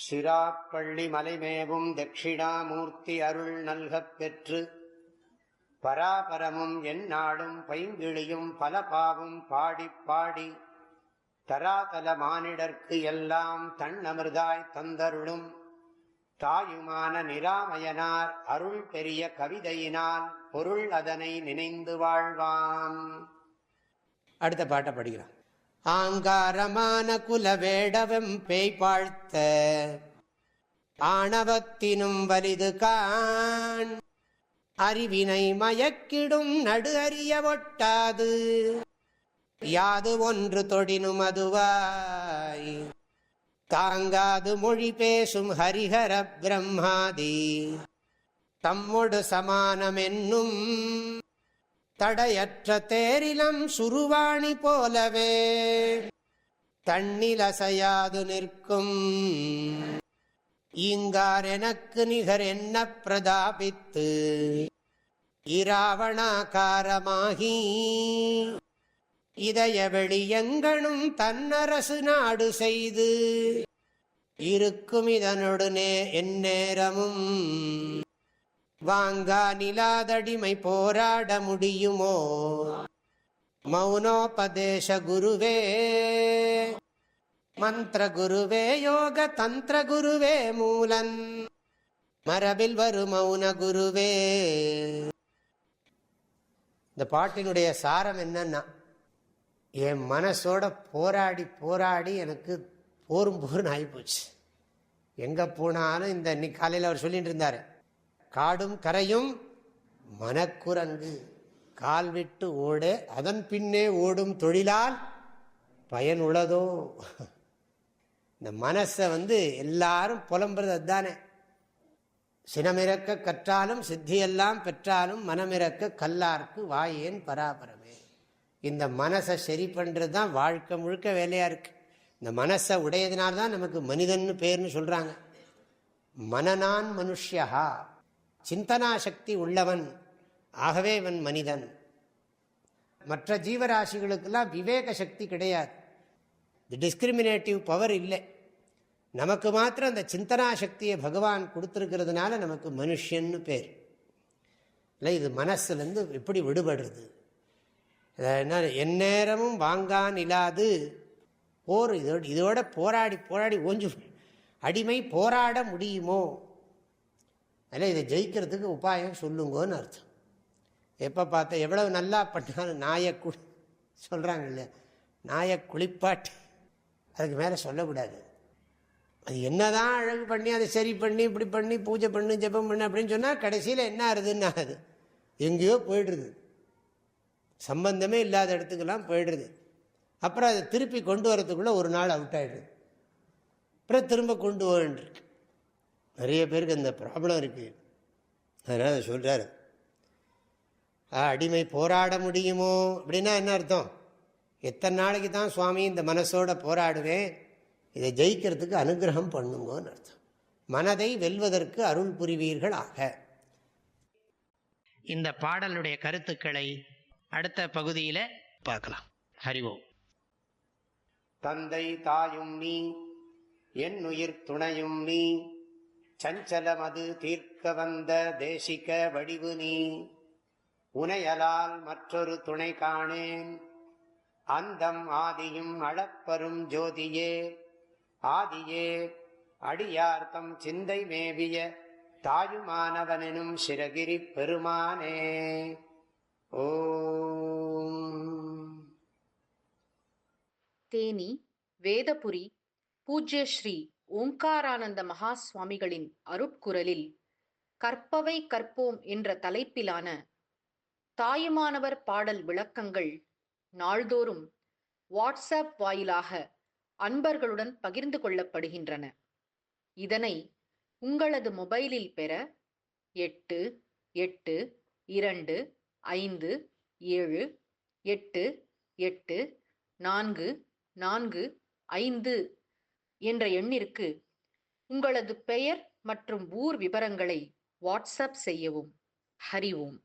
சிராப்பள்ளி மலைமேவும் தட்சிணாமூர்த்தி அருள் நல்கப் பெற்று பராபரமும் எந்நாடும் பைங்கிழியும் பல பாவும் பாடிப் பாடி தராதல மானிடர்க்கு எல்லாம் தன்னமிர்தாய் தந்தருளும் தாயுமான நிராமயனார் அருள் பெரிய கவிதையினால் பொருள் அதனை நினைந்து வாழ்வான். அடுத்த பாட்டை படிக்கிறான். ஆங்காரமான குலவேடவம் பேய் பாழ்த்த ஆணவத்தினும் வலிது காண் அறிவினை மயக்கிடும் நடு அறிய ஒட்டாது யாது ஒன்று தொடினும் அதுவாய் தாங்காது மொழி பேசும் ஹரிஹர பிரம்மாதி தம்மொடு சமானம் என்னும் தடையற்ற தேரிலம் சுருவாணி போலவே தண்ணில் அசையாது நிற்கும் ஈங்கார் எனக்கு நிகர் என்ன பிரதாபித்து இராவணாகாரமாகி இதய வெளியங்கனும் தன்னரசு நாடு செய்து இருக்கும் இதனுடனே எந்நேரமும் வாங்கா நிலாதடிமை போராட முடியுமோ மௌனோபதேச குருவே மந்திர குருவே யோக தந்திர குருவே மூலன் மரபில் வரும் மௌன குருவே. இந்த பாட்டினுடைய சாரம் என்னன்னா, என் மனசோட போராடி போராடி எனக்கு போரும் போரும் ஆகிப்போச்சு. எங்கே போனாலும் இந்த இன்னைக்கு காலையில் அவர் சொல்லிட்டு இருந்தார், காடும் கரையும் மனக்குரங்கு கால் விட்டு ஓட அதன் பின்னே ஓடும் தொழிலால் பயன் உள்ளதோ. இந்த மனசை எல்லாரும் புலம்புறது அதுதானே. சினமிறக்க கற்றாலும் சித்தியெல்லாம் பெற்றாலும் மனமிறக்க கல்லார்க்கு வாயேன் பராபரமே. இந்த மனசை சரி பண்ணுறது தான் வாழ்க்கை முழுக்க வேலையாக இருக்குது. இந்த மனசை உடையதுனால்தான் நமக்கு மனிதன்னு பேர்னு சொல்கிறாங்க. மனநான் மனுஷ்யா, சிந்தனா சக்தி உள்ளவன், ஆகவே இவன் மனிதன். மற்ற ஜீவராசிகளுக்கெல்லாம் விவேக சக்தி கிடையாது, டிஸ்கிரிமினேட்டிவ் பவர் இல்லை. நமக்கு மாத்திரம் அந்த சிந்தனா சக்தியை பகவான் கொடுத்துருக்கிறதுனால நமக்கு மனுஷன்னு பேர். இல்லை, இது மனசுலேருந்து எப்படி விடுபடுறது? என்ன, எந்நேரமும் வாங்கான் இல்லாது போர், இதோட போராடி போராடி ஓஞ்சு அடிமை போராட முடியுமோ? அதில் இதை ஜெயிக்கிறதுக்கு உபாயம் சொல்லுங்கன்னு அர்த்தம். எப்போ பார்த்தா எவ்வளவு நல்லா பண்ணாலும் நாயை சொல்கிறாங்க இல்லையா, நாயை குளிப்பாட்டு, அதுக்கு மேலே சொல்லக்கூடாது. அது என்னதான் அழகு பண்ணி அதை சரி பண்ணி இப்படி பண்ணி பூஜை பண்ணு ஜெபம் பண்ணு அப்படின்னு சொன்னால் கடைசியில் என்ன ஆகுதுன்னா அது எங்கேயோ போய்டுறது, சம்பந்தமே இல்லாத இடத்துக்கெல்லாம் போய்டுறது. அப்புறம் அதை திருப்பி கொண்டு வரத்துக்குள்ளே ஒரு நாள் அவுட் ஆகிடுது, அப்புறம் திரும்ப கொண்டு போயிருக்கு. நிறைய பேருக்கு அந்த ப்ராப்ளம் இருக்குது. அதனால் அதை சொல்கிறாரு, அடிமை போராட முடியுமோ அப்படின்னா என்ன அர்த்தம்? எத்தனை நாளைக்கு தான் சுவாமி இந்த மனசோட போராடுவேன், இதை ஜெயிக்கிறதுக்கு அனுகிரகம் பண்ணுங்கன்னு அர்த்தம். மனதை வெல்வதற்கு அருள் புரிவீர்கள் ஆக. இந்த பாடலுடைய கருத்துக்களை அடுத்த பகுதியில் பார்க்கலாம். ஹரிவோம். தந்தை தாயும் நீ, என் உயிர் துணையும் நீ, சஞ்சலமது தீர்க்க வந்த தேசிக வடிவு நீ, உனையலால் மற்றொரு துணை காணேன், அந்தம் ஆதியும் அளப்பரும் ஜோதியே, ஆதியே அடியார்த்தம் சிந்தை மேவிய தாயுமானவனும் சிரகிரி பெருமானே. ஓம். தேனி வேதபுரி பூஜ்ய ஸ்ரீ ஓங்காரானந்த மகா சுவாமிகளின் அருட்குரலில் கற்பவை கற்போம் என்ற தலைப்பிலான தாயுமானவர் பாடல் விளக்கங்கள் நாள்தோறும் வாட்ஸ்அப் வாயிலாக அன்பர்களுடன் பகிர்ந்து கொள்ளப்படுகின்றன. இதனை உங்களது மொபைலில் பெற 8827588445 என்ற எண்ணிற்கு உங்களது பெயர் மற்றும் ஊர் விவரங்களை வாட்ஸ்அப் செய்யவும். ஹரி ஓம்.